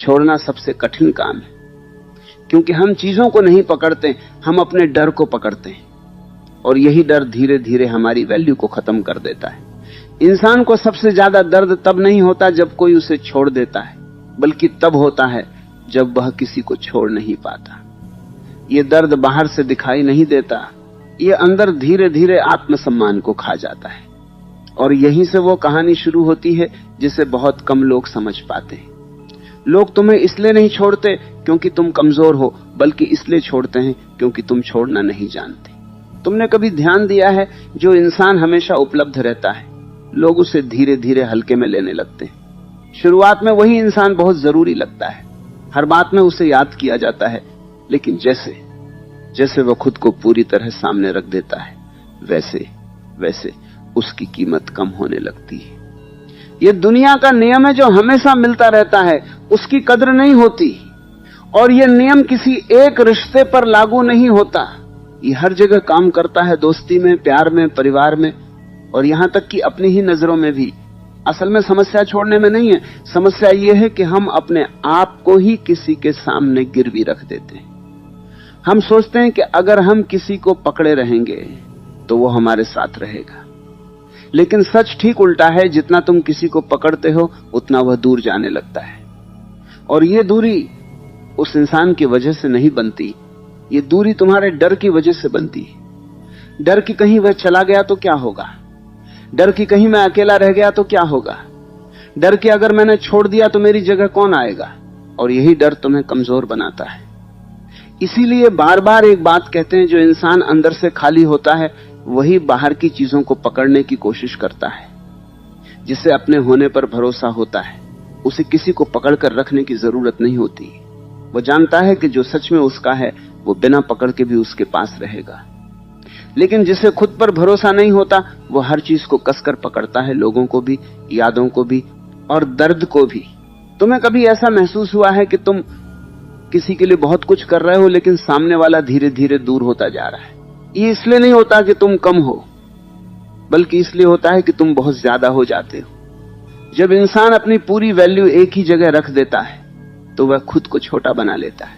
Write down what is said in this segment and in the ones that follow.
छोड़ना सबसे कठिन काम है, क्योंकि हम चीजों को नहीं पकड़ते, हम अपने डर को पकड़ते हैं, और यही डर धीरे धीरे हमारी वैल्यू को खत्म कर देता है। इंसान को सबसे ज्यादा दर्द तब नहीं होता जब कोई उसे छोड़ देता है, बल्कि तब होता है जब वह किसी को छोड़ नहीं पाता। ये दर्द बाहर से दिखाई नहीं देता, ये अंदर धीरे धीरे आत्मसम्मान को खा जाता है, और यहीं से वो कहानी शुरू होती है जिसे बहुत कम लोग समझ पाते हैं। लोग तुम्हें इसलिए नहीं छोड़ते क्योंकि तुम कमजोर हो, बल्कि इसलिए छोड़ते हैं क्योंकि तुम छोड़ना नहीं जानते। तुमने कभी ध्यान दिया है, जो इंसान हमेशा उपलब्ध रहता है, लोग उसे धीरे धीरे हल्के में लेने लगते हैं। शुरुआत में वही इंसान बहुत जरूरी लगता है, हर बात में उसे याद किया जाता है, लेकिन जैसे जैसे वह खुद को पूरी तरह सामने रख देता है, वैसे वैसे उसकी कीमत कम होने लगती है। यह दुनिया का नियम है जो हमेशा मिलता रहता है, उसकी कद्र नहीं होती। और यह नियम किसी एक रिश्ते पर लागू नहीं होता, ये हर जगह काम करता है, दोस्ती में, प्यार में, परिवार में, और यहां तक कि अपनी ही नजरों में भी। असल में समस्या छोड़ने में नहीं है, समस्या यह है कि हम अपने आप को ही किसी के सामने गिरवी रख देते हैं। हम सोचते हैं कि अगर हम किसी को पकड़े रहेंगे तो वो हमारे साथ रहेगा, लेकिन सच ठीक उल्टा है। जितना तुम किसी को पकड़ते हो उतना वह दूर जाने लगता है, और ये दूरी उस इंसान की वजह से नहीं बनती, ये दूरी तुम्हारे डर की वजह से बनती है। डर कि कहीं वह चला गया तो क्या होगा, डर कि कहीं मैं अकेला रह गया तो क्या होगा, डर कि अगर मैंने छोड़ दिया तो मेरी जगह कौन आएगा, और यही डर तुम्हें कमजोर बनाता है। इसीलिए बार बार एक बात कहते हैं, जो इंसान अंदर से खाली होता है वही बाहर की चीजों को पकड़ने की कोशिश करता है। जिसे अपने होने पर भरोसा होता है उसे किसी को पकड़कर रखने की जरूरत नहीं होती। वो जानता है कि जो सच में उसका है वो बिना पकड़ के भी उसके पास रहेगा। लेकिन जिसे खुद पर भरोसा नहीं होता वो हर चीज को कसकर पकड़ता है, लोगों को भी, यादों को भी, और दर्द को भी। तुम्हें कभी ऐसा महसूस हुआ है कि तुम किसी के लिए बहुत कुछ कर रहे हो लेकिन सामने वाला धीरे धीरे दूर होता जा रहा है? ये इसलिए नहीं होता कि तुम कम हो, बल्कि इसलिए होता है कि तुम बहुत ज्यादा हो जाते हो। जब इंसान अपनी पूरी वैल्यू एक ही जगह रख देता है तो वह खुद को छोटा बना लेता है,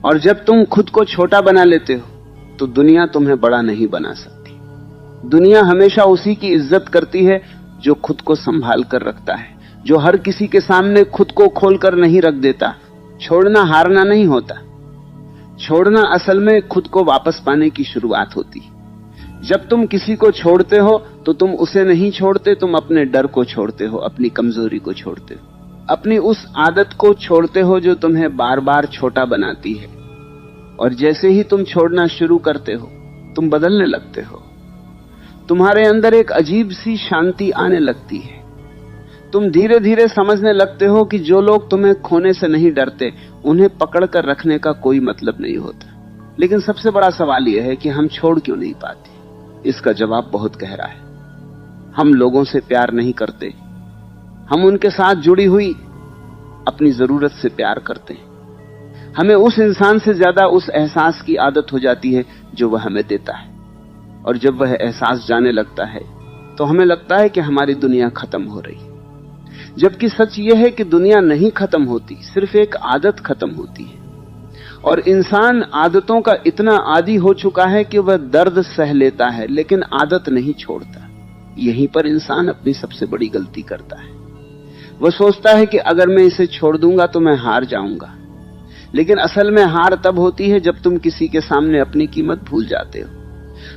और जब तुम खुद को छोटा बना लेते हो तो दुनिया तुम्हें बड़ा नहीं बना सकती। दुनिया हमेशा उसी की इज्जत करती है जो खुद को संभाल कर रखता है, जो हर किसी के सामने खुद को खोलकर नहीं रख देता। छोड़ना हारना नहीं होता, छोड़ना असल में खुद को वापस पाने की शुरुआत होती। जब तुम किसी को छोड़ते हो तो तुम उसे नहीं छोड़ते, तुम अपने डर को छोड़ते हो, अपनी कमजोरी को छोड़ते हो, अपनी उस आदत को छोड़ते हो जो तुम्हें बार बार छोटा बनाती है। और जैसे ही तुम छोड़ना शुरू करते हो तुम बदलने लगते हो, तुम्हारे अंदर एक अजीब सी शांति आने लगती है। तुम धीरे धीरे समझने लगते हो कि जो लोग तुम्हें खोने से नहीं डरते उन्हें पकड़ कर रखने का कोई मतलब नहीं होता। लेकिन सबसे बड़ा सवाल यह है कि हम छोड़ क्यों नहीं पाते। इसका जवाब बहुत गहरा है। हम लोगों से प्यार नहीं करते, हम उनके साथ जुड़ी हुई अपनी जरूरत से प्यार करते हैं। हमें उस इंसान से ज्यादा उस एहसास की आदत हो जाती है जो वह हमें देता है, और जब वह एहसास जाने लगता है तो हमें लगता है कि हमारी दुनिया खत्म हो रही। जबकि सच यह है कि दुनिया नहीं खत्म होती, सिर्फ एक आदत खत्म होती है। और इंसान आदतों का इतना आदी हो चुका है कि वह दर्द सह लेता है लेकिन आदत नहीं छोड़ता। यहीं पर इंसान अपनी सबसे बड़ी गलती करता है। वह सोचता है कि अगर मैं इसे छोड़ दूंगा तो मैं हार जाऊंगा, लेकिन असल में हार तब होती है जब तुम किसी के सामने अपनी कीमत भूल जाते हो।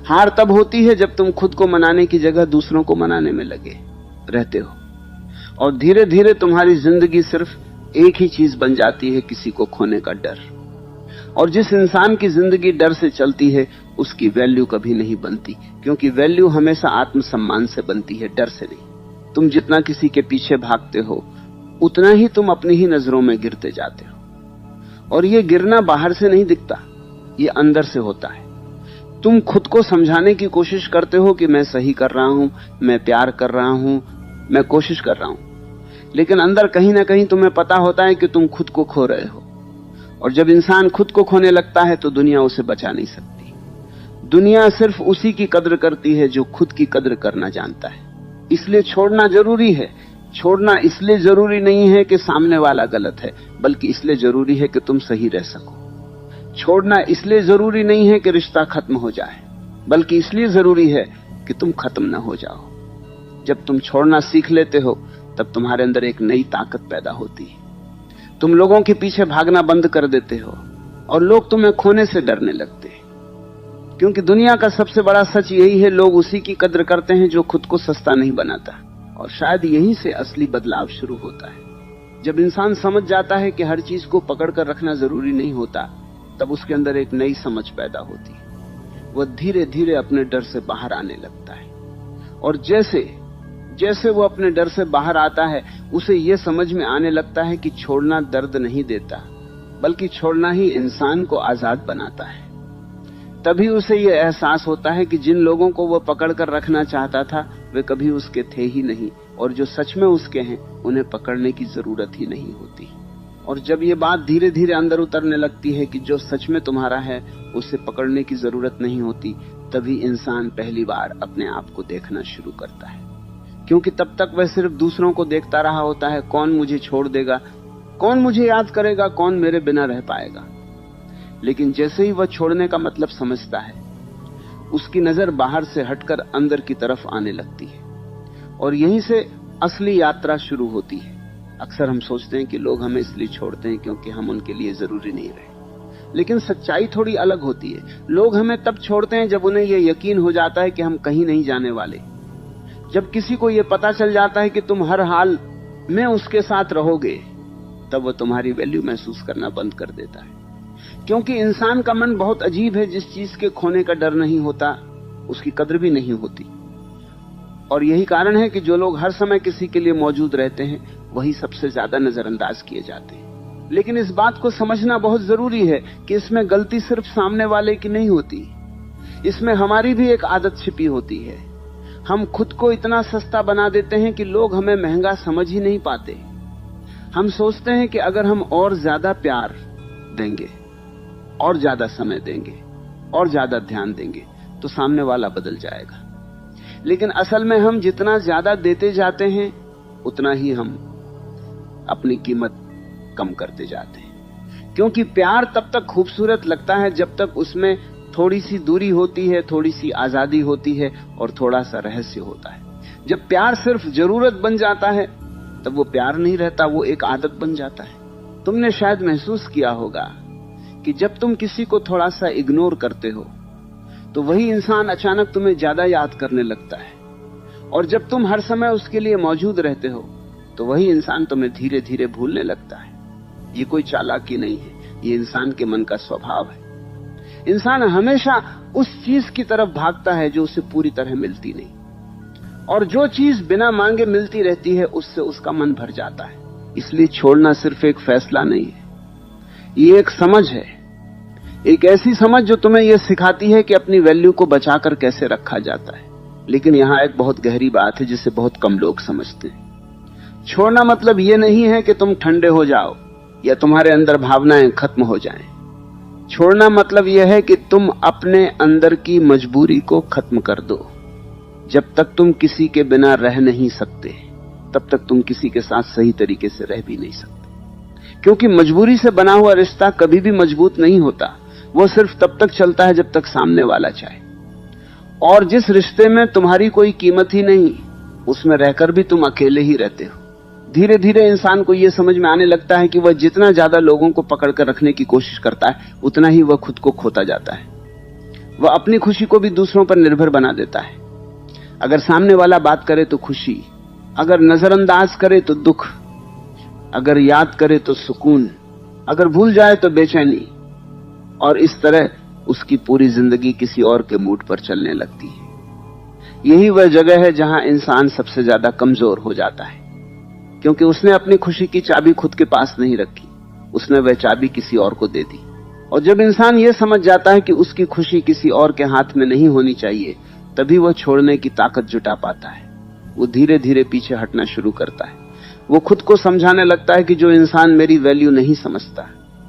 हार तब होती है जब तुम खुद को मनाने की जगह दूसरों को मनाने में लगे रहते हो, और धीरे धीरे तुम्हारी जिंदगी सिर्फ एक ही चीज बन जाती है, किसी को खोने का डर। और जिस इंसान की जिंदगी डर से चलती है उसकी वैल्यू कभी नहीं बनती, क्योंकि वैल्यू हमेशा आत्मसम्मान से बनती है, डर से नहीं। तुम जितना किसी के पीछे भागते हो उतना ही तुम अपनी ही नजरों में गिरते जाते हो। और ये गिरना बाहर से नहीं दिखता, ये अंदर से होता है। तुम खुद को समझाने की कोशिश करते हो कि मैं सही कर रहा हूं, मैं प्यार कर रहा हूं, मैं कोशिश कर रहा हूं, लेकिन अंदर कहीं ना कहीं तुम्हें पता होता है कि तुम खुद को खो रहे हो। और जब इंसान खुद को खोने लगता है तो दुनिया उसे बचा नहीं सकती। दुनिया सिर्फ उसी की कद्र करती है जो खुद की कद्र करना जानता है। इसलिए छोड़ना जरूरी है। छोड़ना इसलिए जरूरी नहीं है कि सामने वाला गलत है, बल्कि इसलिए जरूरी है कि तुम सही रह सको। छोड़ना इसलिए जरूरी नहीं है कि रिश्ता खत्म हो जाए, बल्कि इसलिए जरूरी है कि तुम खत्म न हो जाओ। जब तुम छोड़ना सीख लेते हो तब तुम्हारे अंदर एक नई ताकत पैदा होती है। तुम लोगों के पीछे भागना बंद कर देते हो और लोग तुम्हें खोने से डरने लगते हैं, क्योंकि दुनिया का सबसे बड़ा सच यही है, लोग उसी की कद्र करते हैं जो खुद को सस्ता नहीं बनाता। और शायद यहीं से असली बदलाव शुरू होता है। जब इंसान समझ जाता है कि हर चीज को पकड़ कर रखना जरूरी नहीं होता, तब उसके अंदर एक नई समझ पैदा होती है। वह धीरे धीरे अपने डर से बाहर आने लगता है, और जैसे जैसे वो अपने डर से बाहर आता है, उसे यह समझ में आने लगता है कि छोड़ना दर्द नहीं देता, बल्कि छोड़ना ही इंसान को आजाद बनाता है। तभी उसे यह एहसास होता है कि जिन लोगों को वह पकड़ कर रखना चाहता था वे कभी उसके थे ही नहीं, और जो सच में उसके हैं उन्हें पकड़ने की जरूरत ही नहीं होती। और जब ये बात धीरे धीरे अंदर उतरने लगती है कि जो सच में तुम्हारा है उसे पकड़ने की जरूरत नहीं होती, तभी इंसान पहली बार अपने आप को देखना शुरू करता है। क्योंकि तब तक वह सिर्फ दूसरों को देखता रहा होता है, कौन मुझे छोड़ देगा, कौन मुझे याद करेगा, कौन मेरे बिना रह पाएगा। लेकिन जैसे ही वह छोड़ने का मतलब समझता है, उसकी नजर बाहर से हटकर अंदर की तरफ आने लगती है, और यहीं से असली यात्रा शुरू होती है। अक्सर हम सोचते हैं कि लोग हमें इसलिए छोड़ते हैं क्योंकि हम उनके लिए जरूरी नहीं रहे, लेकिन सच्चाई थोड़ी अलग होती है। लोग हमें तब छोड़ते हैं जब उन्हें यह यकीन हो जाता है कि हम कहीं नहीं जाने वाले। जब किसी को यह पता चल जाता है कि तुम हर हाल में उसके साथ रहोगे, तब वह तुम्हारी वैल्यू महसूस करना बंद कर देता है। क्योंकि इंसान का मन बहुत अजीब है, जिस चीज के खोने का डर नहीं होता उसकी कद्र भी नहीं होती। और यही कारण है कि जो लोग हर समय किसी के लिए मौजूद रहते हैं वही सबसे ज्यादा नजरअंदाज किए जाते हैं। लेकिन इस बात को समझना बहुत जरूरी है कि इसमें गलती सिर्फ सामने वाले की नहीं होती, इसमें हमारी भी एक आदत छिपी होती है। हम खुद को इतना सस्ता बना देते हैं कि लोग हमें महंगा समझ ही नहीं पाते। हम सोचते हैं कि अगर हम और ज्यादा प्यार देंगे, और ज्यादा समय देंगे, और ज्यादा ध्यान देंगे तो सामने वाला बदल जाएगा। लेकिन असल में हम जितना ज्यादा देते जाते हैं उतना ही हम अपनी कीमत कम करते जाते हैं। क्योंकि प्यार तब तक खूबसूरत लगता है जब तक उसमें थोड़ी सी दूरी होती है, थोड़ी सी आजादी होती है और थोड़ा सा रहस्य होता है। जब प्यार सिर्फ जरूरत बन जाता है तब वो प्यार नहीं रहता, वो एक आदत बन जाता है। तुमने शायद महसूस किया होगा कि जब तुम किसी को थोड़ा सा इग्नोर करते हो तो वही इंसान अचानक तुम्हें ज्यादा याद करने लगता है, और जब तुम हर समय उसके लिए मौजूद रहते हो तो वही इंसान तुम्हें धीरे धीरे भूलने लगता है। ये कोई चालाकी नहीं है, ये इंसान के मन का स्वभाव है। इंसान हमेशा उस चीज की तरफ भागता है जो उसे पूरी तरह मिलती नहीं, और जो चीज बिना मांगे मिलती रहती है उससे उसका मन भर जाता है। इसलिए छोड़ना सिर्फ एक फैसला नहीं है, ये एक समझ है, एक ऐसी समझ जो तुम्हें यह सिखाती है कि अपनी वैल्यू को बचाकर कैसे रखा जाता है। लेकिन यहां एक बहुत गहरी बात है जिसे बहुत कम लोग समझते हैं। छोड़ना मतलब यह नहीं है कि तुम ठंडे हो जाओ या तुम्हारे अंदर भावनाएं खत्म हो जाएं। छोड़ना मतलब यह है कि तुम अपने अंदर की मजबूरी को खत्म कर दो। जब तक तुम किसी के बिना रह नहीं सकते तब तक तुम किसी के साथ सही तरीके से रह भी नहीं सकते, क्योंकि मजबूरी से बना हुआ रिश्ता कभी भी मजबूत नहीं होता। वो सिर्फ तब तक चलता है जब तक सामने वाला चाहे। और जिस रिश्ते में तुम्हारी कोई कीमत ही नहीं, उसमें रहकर भी तुम अकेले ही रहते हो। धीरे धीरे इंसान को यह समझ में आने लगता है कि वह जितना ज्यादा लोगों को पकड़कर रखने की कोशिश करता है उतना ही वह खुद को खोता जाता है। वह अपनी खुशी को भी दूसरों पर निर्भर बना देता है। अगर सामने वाला बात करे तो खुशी, अगर नजरअंदाज करे तो दुख, अगर याद करे तो सुकून, अगर भूल जाए तो बेचैनी, और इस तरह उसकी पूरी जिंदगी किसी और के मूड पर चलने लगती है। यही वह जगह है जहां इंसान सबसे ज्यादा कमजोर हो जाता है, क्योंकि उसने अपनी खुशी की चाबी खुद के पास नहीं रखी, उसने वह चाबी किसी और को दे दी। और जब इंसान यह समझ जाता है कि उसकी खुशी किसी और के हाथ में नहीं होनी चाहिए, तभी वह छोड़ने की ताकत जुटा पाता है। वो धीरे धीरे पीछे हटना शुरू करता है। वो खुद को समझाने लगता है कि जो इंसान मेरी वैल्यू नहीं समझता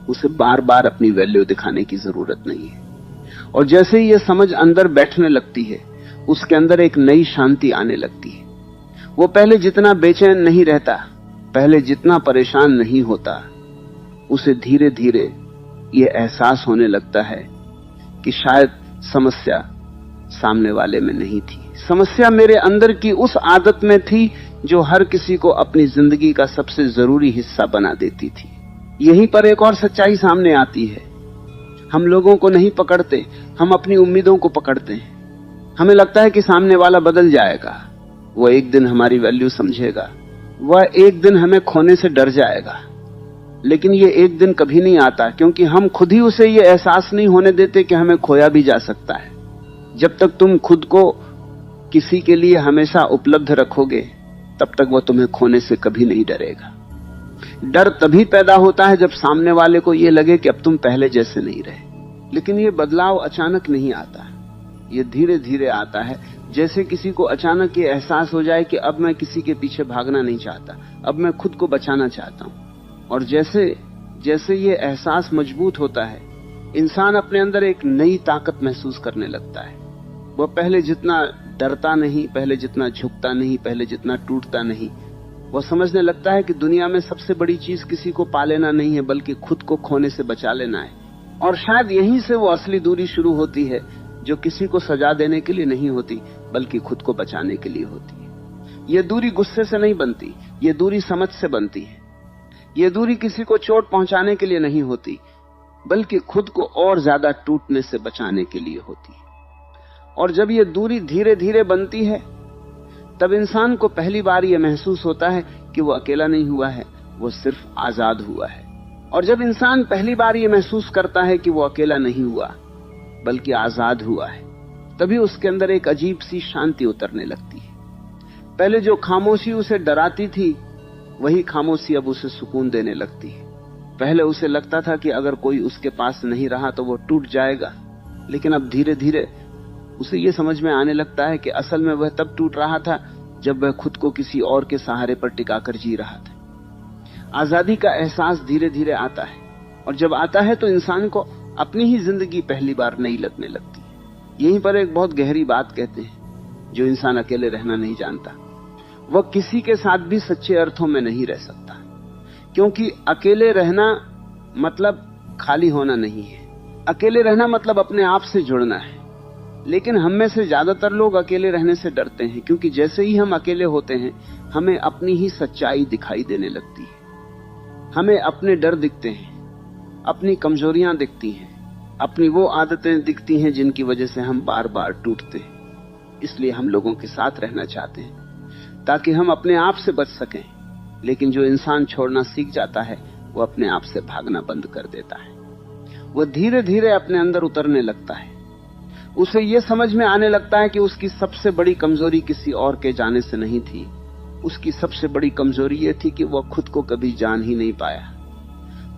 उसे बार बार अपनी वैल्यू दिखाने की जरूरत नहीं है। और जैसे ही यह समझ अंदर बैठने लगती है, उसके अंदर एक नई शांति आने लगती है। वो पहले जितना बेचैन नहीं रहता, पहले जितना परेशान नहीं होता, उसे धीरे धीरे ये एहसास होने लगता है कि शायद समस्या सामने वाले में नहीं थी, समस्या मेरे अंदर की उस आदत में थी जो हर किसी को अपनी जिंदगी का सबसे जरूरी हिस्सा बना देती थी। यहीं पर एक और सच्चाई सामने आती है। हम लोगों को नहीं पकड़ते, हम अपनी उम्मीदों को पकड़ते हैं। हमें लगता है कि सामने वाला बदल जाएगा, वह एक दिन हमारी वैल्यू समझेगा, वह एक दिन हमें खोने से डर जाएगा। लेकिन ये एक दिन कभी नहीं आता, क्योंकि हम खुद ही उसे ये एहसास नहीं होने देते कि हमें खोया भी जा सकता है। जब तक तुम खुद को किसी के लिए हमेशा उपलब्ध रखोगे, तब तक वह तुम्हें खोने से कभी नहीं डरेगा। डर तभी पैदा होता है जब सामने वाले को यह लगे कि अब तुम पहले जैसे नहीं रहे। लेकिन यह बदलाव अचानक नहीं आता, यह धीरे धीरे आता है। जैसे किसी को अचानक ये एहसास हो जाए कि अब मैं किसी के पीछे भागना नहीं चाहता, अब मैं खुद को बचाना चाहता हूं। और जैसे जैसे ये एहसास मजबूत होता है, इंसान अपने अंदर एक नई ताकत महसूस करने लगता है। वह पहले जितना डरता नहीं, पहले जितना झुकता नहीं, पहले जितना टूटता नहीं, वह समझने लगता है कि दुनिया में सबसे बड़ी चीज किसी को पा लेना नहीं है, बल्कि खुद को खोने से बचा लेना है। और शायद यहीं से वो असली दूरी शुरू होती है, जो किसी को सजा देने के लिए नहीं होती, बल्कि खुद को बचाने के लिए होती है। यह दूरी गुस्से से नहीं बनती, यह दूरी समझ से बनती है। यह दूरी किसी को चोट पहुंचाने के लिए नहीं होती, बल्कि खुद को और ज्यादा टूटने से बचाने के लिए होती है। और जब यह दूरी धीरे धीरे बनती है, तब इंसान को पहली बार यह महसूस होता है कि वो अकेला नहीं हुआ है, वो सिर्फ आजाद हुआ है। और जब इंसान पहली बार यह महसूस करता है कि वो अकेला नहीं हुआ, बल्कि आजाद हुआ है, तभी उसके अंदर एक अजीब सी शांति उतरने लगती है। पहले जो खामोशी उसे डराती थी, वही खामोशी अब उसे सुकून देने लगती है। पहले उसे लगता था कि अगर कोई उसके पास नहीं रहा तो वो टूट जाएगा, लेकिन अब धीरे धीरे उसे ये समझ में आने लगता है कि असल में वह तब टूट रहा था जब वह खुद को किसी और के सहारे पर टिकाकर जी रहा था। आजादी का एहसास धीरे धीरे आता है, और जब आता है तो इंसान को अपनी ही जिंदगी पहली बार नई लगने लगती है। यहीं पर एक बहुत गहरी बात कहते हैं, जो इंसान अकेले रहना नहीं जानता, वह किसी के साथ भी सच्चे अर्थों में नहीं रह सकता। क्योंकि अकेले रहना मतलब खाली होना नहीं है, अकेले रहना मतलब अपने आप से जुड़ना है। लेकिन हम में से ज्यादातर लोग अकेले रहने से डरते हैं, क्योंकि जैसे ही हम अकेले होते हैं, हमें अपनी ही सच्चाई दिखाई देने लगती है। हमें अपने डर दिखते हैं, अपनी कमजोरियां दिखती हैं, अपनी वो आदतें दिखती हैं जिनकी वजह से हम बार बार टूटते हैं। इसलिए हम लोगों के साथ रहना चाहते हैं, ताकि हम अपने आप से बच सकें। लेकिन जो इंसान छोड़ना सीख जाता है, वो अपने आप से भागना बंद कर देता है। वह धीरे धीरे अपने अंदर उतरने लगता है। उसे यह समझ में आने लगता है कि उसकी सबसे बड़ी कमजोरी किसी और के जाने से नहीं थी। उसकी सबसे बड़ी कमजोरी यह थी कि वह खुद को कभी जान ही नहीं पाया।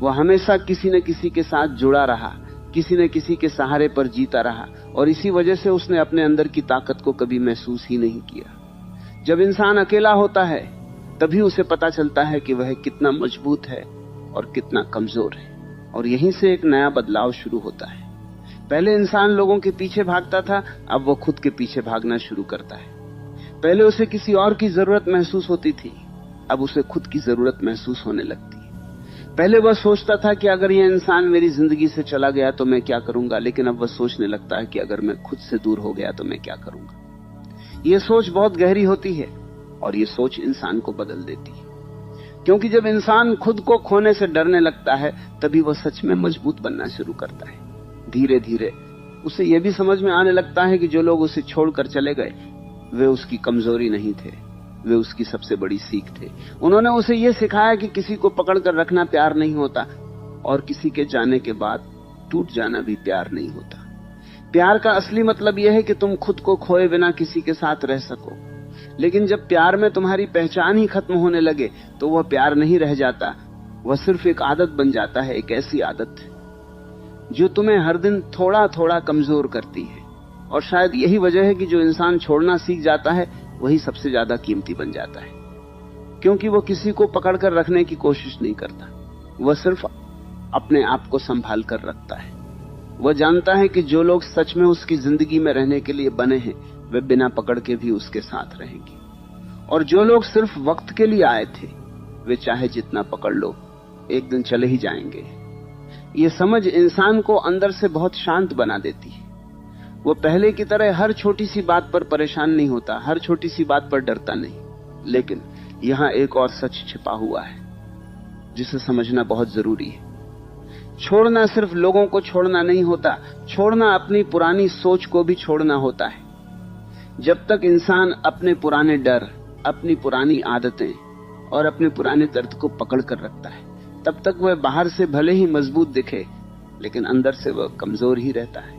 वह हमेशा किसी न किसी के साथ जुड़ा रहा, किसी न किसी के सहारे पर जीता रहा, और इसी वजह से उसने अपने अंदर की ताकत को कभी महसूस ही नहीं किया। जब इंसान अकेला होता है, तभी उसे पता चलता है कि वह कितना मजबूत है और कितना कमजोर है। और यहीं से एक नया बदलाव शुरू होता है। पहले इंसान लोगों के पीछे भागता था, अब वो खुद के पीछे भागना शुरू करता है। पहले उसे किसी और की जरूरत महसूस होती थी, अब उसे खुद की जरूरत महसूस होने लगती है। पहले वह सोचता था कि अगर यह इंसान मेरी जिंदगी से चला गया तो मैं क्या करूंगा, लेकिन अब वह सोचने लगता है कि अगर मैं खुद से दूर हो गया तो मैं क्या करूंगा। यह सोच बहुत गहरी होती है, और यह सोच इंसान को बदल देती है। क्योंकि जब इंसान खुद को खोने से डरने लगता है, तभी वह सच में मजबूत बनना शुरू करता है। धीरे धीरे उसे यह भी समझ में आने लगता है कि जो लोग उसे छोड़कर चले गए, वे उसकी कमजोरी नहीं थे, वे उसकी सबसे बड़ी सीख थे। उन्होंने उसे यह सिखाया कि किसी को पकड़कर रखना प्यार नहीं होता, और किसी के जाने के बाद टूट जाना भी प्यार नहीं होता। प्यार का असली मतलब यह है कि तुम खुद को खोए बिना किसी के साथ रह सको। लेकिन जब प्यार में तुम्हारी पहचान ही खत्म होने लगे, तो वह प्यार नहीं रह जाता, वह सिर्फ एक आदत बन जाता है। एक ऐसी आदत जो तुम्हें हर दिन थोड़ा थोड़ा कमजोर करती है। और शायद यही वजह है कि जो इंसान छोड़ना सीख जाता है, वही सबसे ज्यादा कीमती बन जाता है। क्योंकि वो किसी को पकड़कर रखने की कोशिश नहीं करता, वह सिर्फ अपने आप को संभाल कर रखता है। वह जानता है कि जो लोग सच में उसकी जिंदगी में रहने के लिए बने हैं, वे बिना पकड़ के भी उसके साथ रहेंगे। और जो लोग सिर्फ वक्त के लिए आए थे, वे चाहे जितना पकड़ लो, एक दिन चले ही जाएंगे। ये समझ इंसान को अंदर से बहुत शांत बना देती है। वो पहले की तरह हर छोटी सी बात पर परेशान नहीं होता, हर छोटी सी बात पर डरता नहीं। लेकिन यहां एक और सच छिपा हुआ है जिसे समझना बहुत जरूरी है। छोड़ना सिर्फ लोगों को छोड़ना नहीं होता, छोड़ना अपनी पुरानी सोच को भी छोड़ना होता है। जब तक इंसान अपने पुराने डर, अपनी पुरानी आदतें और अपने पुराने दर्द को पकड़ कर रखता है, तब तक वह बाहर से भले ही मजबूत दिखे, लेकिन अंदर से वह कमजोर ही रहता है।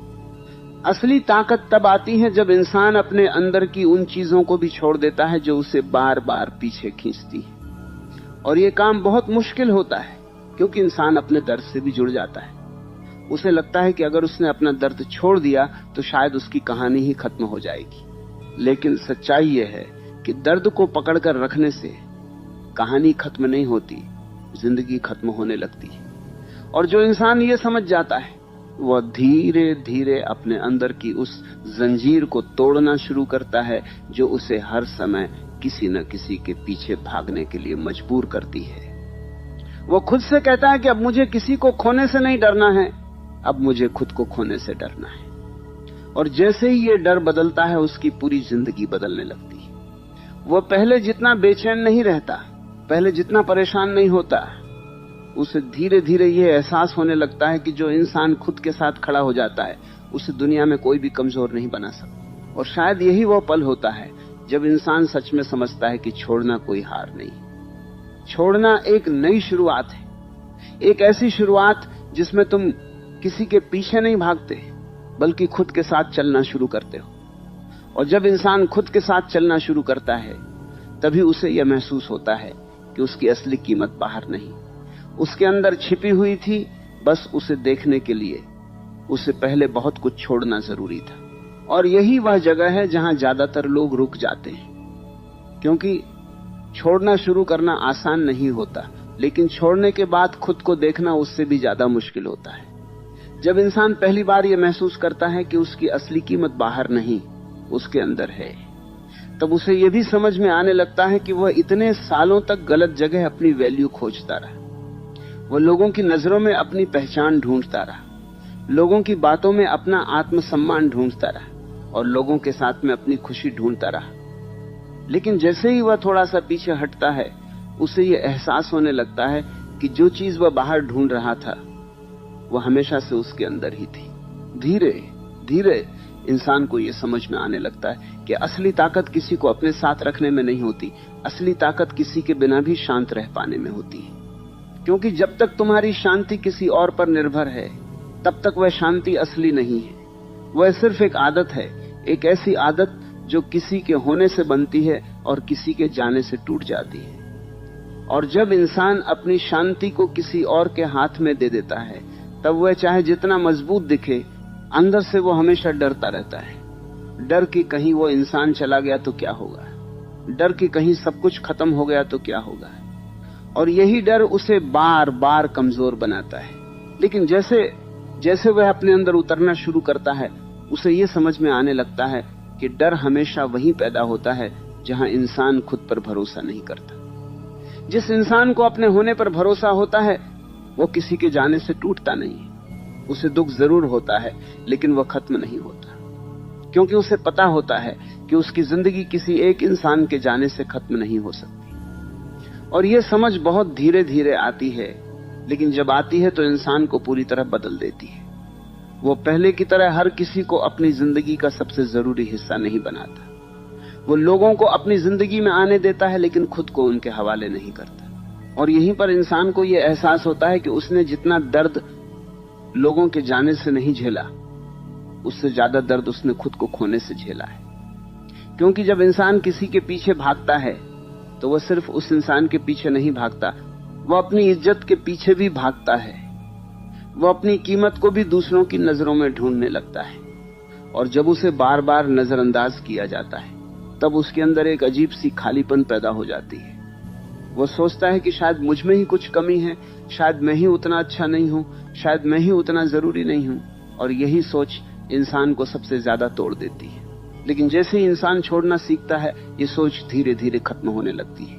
असली ताकत तब आती है जब इंसान अपने अंदर की उन चीजों को भी छोड़ देता है जो उसे बार बार पीछे खींचती है। और यह काम बहुत मुश्किल होता है, क्योंकि इंसान अपने दर्द से भी जुड़ जाता है। उसे लगता है कि अगर उसने अपना दर्द छोड़ दिया तो शायद उसकी कहानी ही खत्म हो जाएगी। लेकिन सच्चाई यह है कि दर्द को पकड़कर रखने से कहानी खत्म नहीं होती, जिंदगी खत्म होने लगती है। और जो इंसान ये समझ जाता है, वह धीरे धीरे अपने अंदर की उस जंजीर को तोड़ना शुरू करता है जो उसे हर समय किसी न किसी के पीछे भागने के लिए मजबूर करती है। वो खुद से कहता है कि अब मुझे किसी को खोने से नहीं डरना है, अब मुझे खुद को खोने से डरना है। और जैसे ही ये डर बदलता है, उसकी पूरी जिंदगी बदलने लगती है। वो पहले जितना बेचैन नहीं रहता, पहले जितना परेशान नहीं होता, उसे धीरे धीरे ये एहसास होने लगता है कि जो इंसान खुद के साथ खड़ा हो जाता है, उसे दुनिया में कोई भी कमजोर नहीं बना सकता। और शायद यही वो पल होता है जब इंसान सच में समझता है कि छोड़ना कोई हार नहीं, छोड़ना एक नई शुरुआत है। एक ऐसी शुरुआत जिसमें तुम किसी के पीछे नहीं भागते, बल्कि खुद के साथ चलना शुरू करते हो। और जब इंसान खुद के साथ चलना शुरू करता है, तभी उसे यह महसूस होता है कि उसकी असली कीमत बाहर नहीं, उसके अंदर छिपी हुई थी। बस उसे देखने के लिए उसे पहले बहुत कुछ छोड़ना जरूरी था। और यही वह जगह है जहां ज्यादातर लोग रुक जाते हैं, क्योंकि छोड़ना शुरू करना आसान नहीं होता, लेकिन छोड़ने के बाद खुद को देखना उससे भी ज्यादा मुश्किल होता है। जब इंसान पहली बार यह महसूस करता है कि उसकी असली कीमत बाहर नहीं, उसके अंदर है, तब उसे यह भी समझ में आने लगता है कि वह इतने सालों तक गलत जगह अपनी वैल्यू खोजता रहा। वह लोगों की नजरों में अपनी पहचान ढूंढता रहा, लोगों की बातों में अपना आत्मसम्मान ढूंढता रहा, और लोगों के साथ में अपनी खुशी ढूंढता रहा। लेकिन जैसे ही वह थोड़ा सा पीछे हटता है, उसे यह एहसास होने लगता है कि जो चीज वह बाहर ढूंढ रहा था, वह हमेशा से उसके अंदर ही थी। धीरे धीरे इंसान को यह समझ में आने लगता है कि असली ताकत किसी को अपने साथ रखने में नहीं होती, असली ताकत किसी के बिना भी शांत रह पाने में होती है। क्योंकि जब तक तुम्हारी शांति किसी और पर निर्भर है, तब तक वह शांति असली नहीं है। वह सिर्फ एक आदत है, एक ऐसी आदत जो किसी के होने से बनती है और किसी के जाने से टूट जाती है। और जब इंसान अपनी शांति को किसी और के हाथ में दे देता है, तब वह चाहे जितना मजबूत दिखे, अंदर से वो हमेशा डरता रहता है। डर कि कहीं वो इंसान चला गया तो क्या होगा, डर कि कहीं सब कुछ खत्म हो गया तो क्या होगा। और यही डर उसे बार बार कमजोर बनाता है। लेकिन जैसे जैसे वह अपने अंदर उतरना शुरू करता है, उसे यह समझ में आने लगता है कि डर हमेशा वहीं पैदा होता है जहां इंसान खुद पर भरोसा नहीं करता। जिस इंसान को अपने होने पर भरोसा होता है, वो किसी के जाने से टूटता नहीं। उसे दुख जरूर होता है, लेकिन वह खत्म नहीं होता, क्योंकि उसे पता होता है कि उसकी जिंदगी किसी एक इंसान के जाने से खत्म नहीं हो सकती। और यह समझ बहुत धीरे धीरे आती है, लेकिन जब आती है तो इंसान को पूरी तरह बदल देती है। वो पहले की तरह हर किसी को अपनी जिंदगी का सबसे जरूरी हिस्सा नहीं बनाता। वो लोगों को अपनी जिंदगी में आने देता है, लेकिन खुद को उनके हवाले नहीं करता। और यहीं पर इंसान को यह एहसास होता है कि उसने जितना दर्द लोगों के जाने से नहीं झेला, उससे ज्यादा दर्द उसने खुद को खोने से झेला है। क्योंकि जब इंसान किसी के पीछे भागता है, तो वह सिर्फ उस इंसान के पीछे नहीं भागता, वह अपनी इज्जत के पीछे भी भागता है। वह अपनी कीमत को भी दूसरों की नजरों में ढूंढने लगता है। और जब उसे बार बार नजरअंदाज किया जाता है, तब उसके अंदर एक अजीब सी खालीपन पैदा हो जाती है। वह सोचता है कि शायद मुझ में ही कुछ कमी है, शायद मैं ही उतना अच्छा नहीं हूं, शायद मैं ही उतना जरूरी नहीं हूं। और यही सोच इंसान को सबसे ज्यादा तोड़ देती है। लेकिन जैसे ही इंसान छोड़ना सीखता है, ये सोच धीरे धीरे खत्म होने लगती है।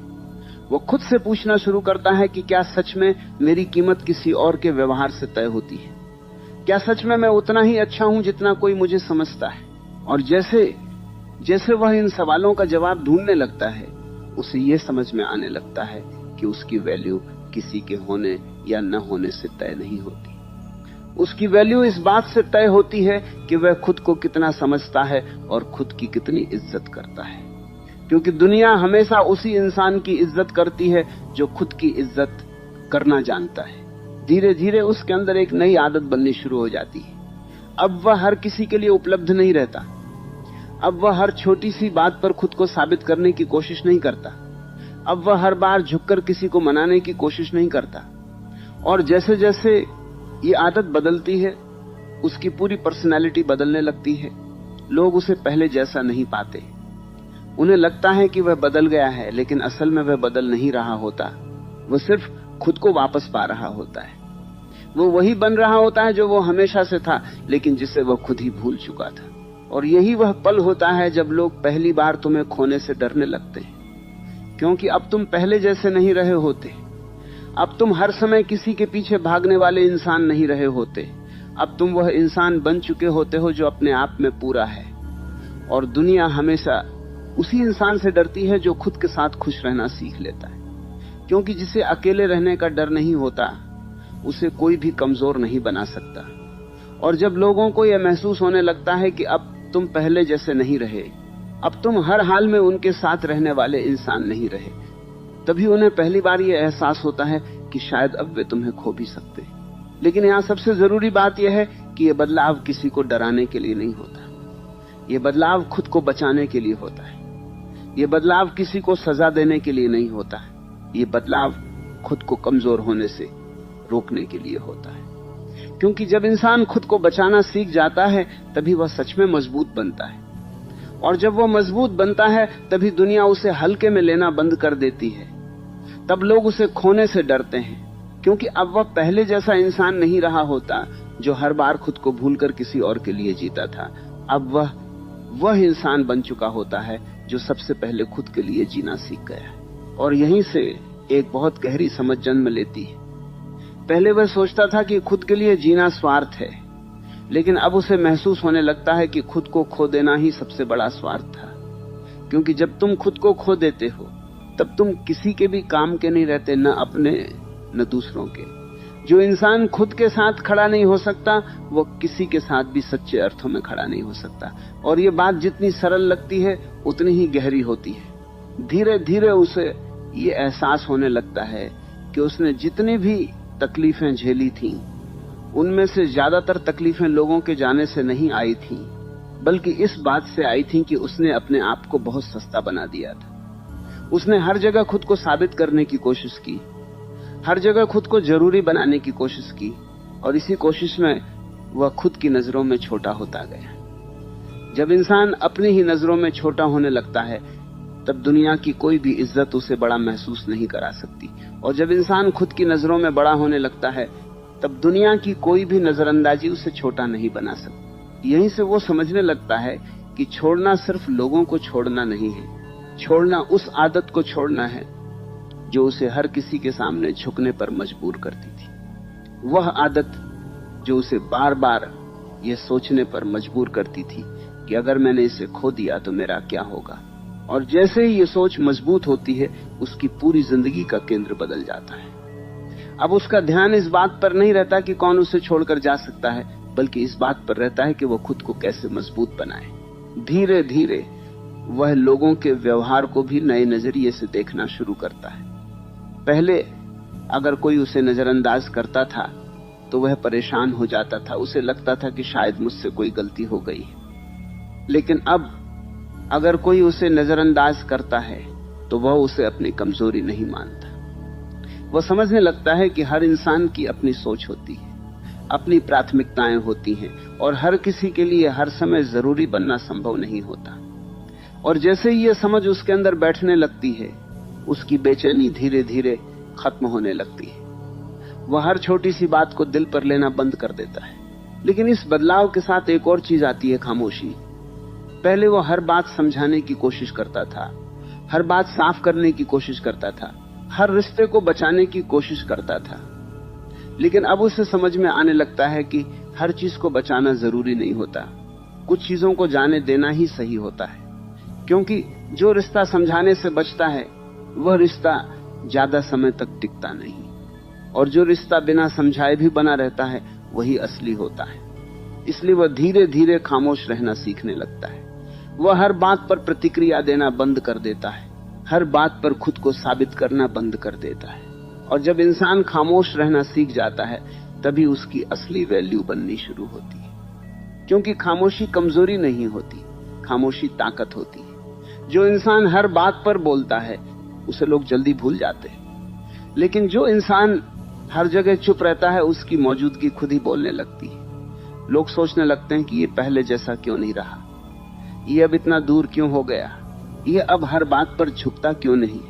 वो खुद से पूछना शुरू करता है कि क्या सच में मेरी कीमत किसी और के व्यवहार से तय होती है? क्या सच में मैं उतना ही अच्छा हूं जितना कोई मुझे समझता है? और जैसे जैसे वह इन सवालों का जवाब ढूंढने लगता है, उसे यह समझ में आने लगता है कि उसकी वैल्यू किसी के होने या न होने से तय नहीं होती। उसकी वैल्यू इस बात से तय होती है कि वह खुद को कितना समझता है और खुद की कितनी इज्जत करता है। क्योंकि दुनिया हमेशा उसी इंसान की इज्जत करती है जो खुद की इज्जत करना जानता है। धीरे धीरे उसके अंदर एक नई आदत बननी शुरू हो जाती है। अब वह हर किसी के लिए उपलब्ध नहीं रहता। अब वह हर छोटी सी बात पर खुद को साबित करने की कोशिश नहीं करता। अब वह हर बार झुककर किसी को मनाने की कोशिश नहीं करता। और जैसे जैसे ये आदत बदलती है, उसकी पूरी पर्सनालिटी बदलने लगती है। लोग उसे पहले जैसा नहीं पाते। उन्हें लगता है कि वह बदल गया है, लेकिन असल में वह बदल नहीं रहा होता। वह सिर्फ खुद को वापस पा रहा होता है। वो वही बन रहा होता है जो वो हमेशा से था, लेकिन जिसे वह खुद ही भूल चुका था। और यही वह पल होता है जब लोग पहली बार तुम्हें खोने से डरने लगते हैं, क्योंकि अब तुम पहले जैसे नहीं रहे होते। अब तुम हर समय किसी के पीछे भागने वाले इंसान नहीं रहे होते। अब तुम वह इंसान बन चुके होते हो जो अपने आप में पूरा है। और दुनिया हमेशा उसी इंसान से डरती है जो खुद के साथ खुश रहना सीख लेता है, क्योंकि जिसे अकेले रहने का डर नहीं होता, उसे कोई भी कमजोर नहीं बना सकता। और जब लोगों को यह महसूस होने लगता है कि अब तुम पहले जैसे नहीं रहे, अब तुम हर हाल में उनके साथ रहने वाले इंसान नहीं रहे, तभी उन्हें पहली बार यह एहसास होता है कि शायद अब वे तुम्हें खो भी सकते। लेकिन यहां सबसे जरूरी बात यह है कि यह बदलाव किसी को डराने के लिए नहीं होता। यह बदलाव खुद को बचाने के लिए होता है। यह बदलाव किसी को सजा देने के लिए नहीं होता है। यह बदलाव खुद को कमजोर होने से रोकने के लिए होता है। क्योंकि जब इंसान खुद को बचाना सीख जाता है, तभी वह सच में मजबूत बनता है। और जब वह मजबूत बनता है, तभी दुनिया उसे हल्के में लेना बंद कर देती है। तब लोग उसे खोने से डरते हैं, क्योंकि अब वह पहले जैसा इंसान नहीं रहा होता जो हर बार खुद को भूलकर किसी और के लिए जीता था। अब वह इंसान बन चुका होता है जो सबसे पहले खुद के लिए जीना सीख गया है। और यहीं से एक बहुत गहरी समझ जन्म लेती है। पहले वह सोचता था कि खुद के लिए जीना स्वार्थ है, लेकिन अब उसे महसूस होने लगता है कि खुद को खो देना ही सबसे बड़ा स्वार्थ था। क्योंकि जब तुम खुद को खो देते हो, तब तुम किसी के भी काम के नहीं रहते, न अपने न दूसरों के। जो इंसान खुद के साथ खड़ा नहीं हो सकता, वो किसी के साथ भी सच्चे अर्थों में खड़ा नहीं हो सकता। और ये बात जितनी सरल लगती है, उतनी ही गहरी होती है। धीरे धीरे उसे ये एहसास होने लगता है कि उसने जितनी भी तकलीफें झेली थीं, उनमें से ज्यादातर तकलीफें लोगों के जाने से नहीं आई थीं, बल्कि इस बात से आई थीं कि उसने अपने आप को बहुत सस्ता बना दिया था। उसने हर जगह खुद को साबित करने की कोशिश की, हर जगह खुद को जरूरी बनाने की कोशिश की, और इसी कोशिश में वह खुद की नजरों में छोटा होता गया। जब इंसान अपनी ही नजरों में छोटा होने लगता है, तब दुनिया की कोई भी इज्जत उसे बड़ा महसूस नहीं करा सकती। और जब इंसान खुद की नजरों में बड़ा होने लगता है, तब दुनिया की कोई भी नजरअंदाजी उसे छोटा नहीं बना सकती। यहीं से वो समझने लगता है कि छोड़ना सिर्फ लोगों को छोड़ना नहीं है, छोड़ना उस आदत को छोड़ना है जो उसे हर किसी के सामने झुकने पर मजबूर करती थी। वह आदत जो उसे बार बार यह सोचने पर मजबूर करती थी कि अगर मैंने इसे खो दिया तो मेरा क्या होगा। और जैसे ही ये सोच मजबूत होती है, उसकी पूरी जिंदगी का केंद्र बदल जाता है। अब उसका ध्यान इस बात पर नहीं रहता कि कौन उसे छोड़कर जा सकता है, बल्कि इस बात पर रहता है कि वो खुद को कैसे मजबूत बनाए। धीरे धीरे वह लोगों के व्यवहार को भी नए नजरिए से देखना शुरू करता है। पहले अगर कोई उसे नजरअंदाज करता था तो वह परेशान हो जाता था, उसे लगता था कि शायद मुझसे कोई गलती हो गई। लेकिन अब अगर कोई उसे नजरअंदाज करता है तो वह उसे अपनी कमजोरी नहीं मानता। वह समझने लगता है कि हर इंसान की अपनी सोच होती है, अपनी प्राथमिकताएं होती हैं, और हर किसी के लिए हर समय जरूरी बनना संभव नहीं होता। और जैसे ही यह समझ उसके अंदर बैठने लगती है, उसकी बेचैनी धीरे धीरे खत्म होने लगती है। वह हर छोटी सी बात को दिल पर लेना बंद कर देता है। लेकिन इस बदलाव के साथ एक और चीज आती है, खामोशी। पहले वो हर बात समझाने की कोशिश करता था, हर बात साफ करने की कोशिश करता था, हर रिश्ते को बचाने की कोशिश करता था। लेकिन अब उसे समझ में आने लगता है कि हर चीज को बचाना जरूरी नहीं होता, कुछ चीजों को जाने देना ही सही होता है। क्योंकि जो रिश्ता समझाने से बचता है वह रिश्ता ज्यादा समय तक टिकता नहीं, और जो रिश्ता बिना समझाए भी बना रहता है वही असली होता है। इसलिए वह धीरे धीरे खामोश रहना सीखने लगता है। वह हर बात पर प्रतिक्रिया देना बंद कर देता है, हर बात पर खुद को साबित करना बंद कर देता है। और जब इंसान खामोश रहना सीख जाता है तभी उसकी असली वैल्यू बननी शुरू होती है। क्योंकि खामोशी कमजोरी नहीं होती, खामोशी ताकत होती है। जो इंसान हर बात पर बोलता है उसे लोग जल्दी भूल जाते हैं, लेकिन जो इंसान हर जगह चुप रहता है उसकी मौजूदगी खुद ही बोलने लगती है। लोग सोचने लगते हैं कि ये पहले जैसा क्यों नहीं रहा, ये अब इतना दूर क्यों हो गया, ये अब हर बात पर झुकता क्यों नहीं।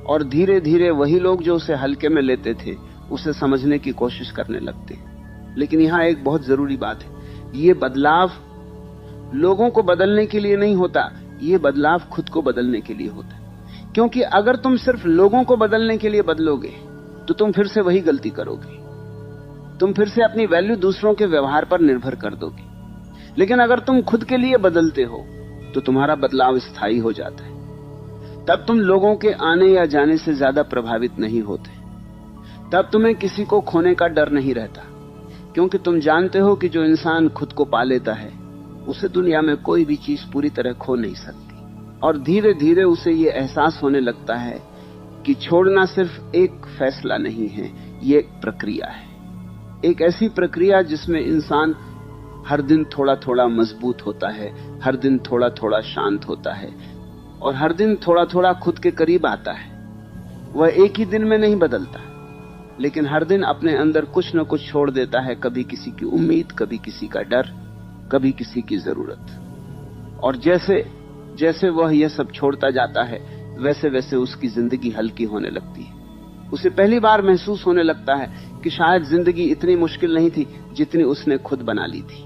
और धीरे धीरे वही लोग जो उसे हल्के में लेते थे उसे समझने की कोशिश करने लगते हैं। लेकिन यहां एक बहुत जरूरी बात है, ये बदलाव लोगों को बदलने के लिए नहीं होता, ये बदलाव खुद को बदलने के लिए होता है। क्योंकि अगर तुम सिर्फ लोगों को बदलने के लिए बदलोगे तो तुम फिर से वही गलती करोगे, तुम फिर से अपनी वैल्यू दूसरों के व्यवहार पर निर्भर कर दोगे। लेकिन अगर तुम खुद के लिए बदलते हो तो तुम्हारा बदलाव स्थायी हो जाता है। तब तुम लोगों के आने या जाने से ज्यादा प्रभावित नहीं होते, तब तुम्हें किसी को खोने का डर नहीं रहता, क्योंकि तुम जानते हो कि जो इंसान खुद को पा लेता है उसे दुनिया में कोई भी चीज पूरी तरह खो नहीं सकती। और धीरे धीरे उसे ये एहसास होने लगता है कि छोड़ना सिर्फ एक फैसला नहीं है, ये एक प्रक्रिया है, एक ऐसी प्रक्रिया जिसमें इंसान हर दिन थोड़ा थोड़ा मजबूत होता है, हर दिन थोड़ा थोड़ा शांत होता है, और हर दिन थोड़ा थोड़ा खुद के करीब आता है। वह एक ही दिन में नहीं बदलता, लेकिन हर दिन अपने अंदर कुछ न कुछ छोड़ देता है, कभी किसी की उम्मीद, कभी किसी का डर, कभी किसी की जरूरत। और जैसे जैसे वह यह सब छोड़ता जाता है वैसे वैसे उसकी जिंदगी हल्की होने लगती है। उसे पहली बार महसूस होने लगता है कि शायद जिंदगी इतनी मुश्किल नहीं थी जितनी उसने खुद बना ली थी।